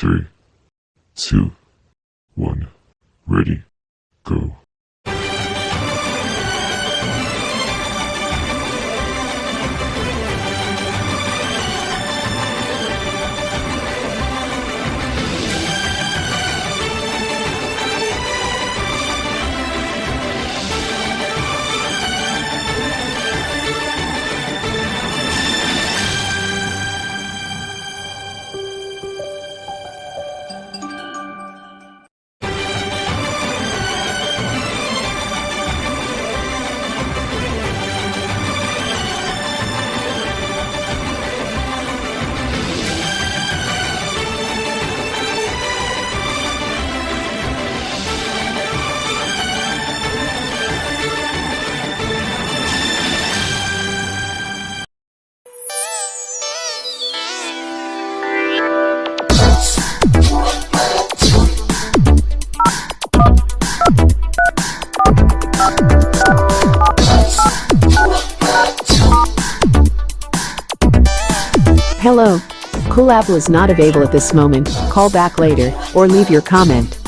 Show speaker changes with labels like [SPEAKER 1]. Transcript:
[SPEAKER 1] 3, 2, 1. Ready, go.
[SPEAKER 2] Hello. Coolapple is not available at this moment. Call back later, or leave your comment.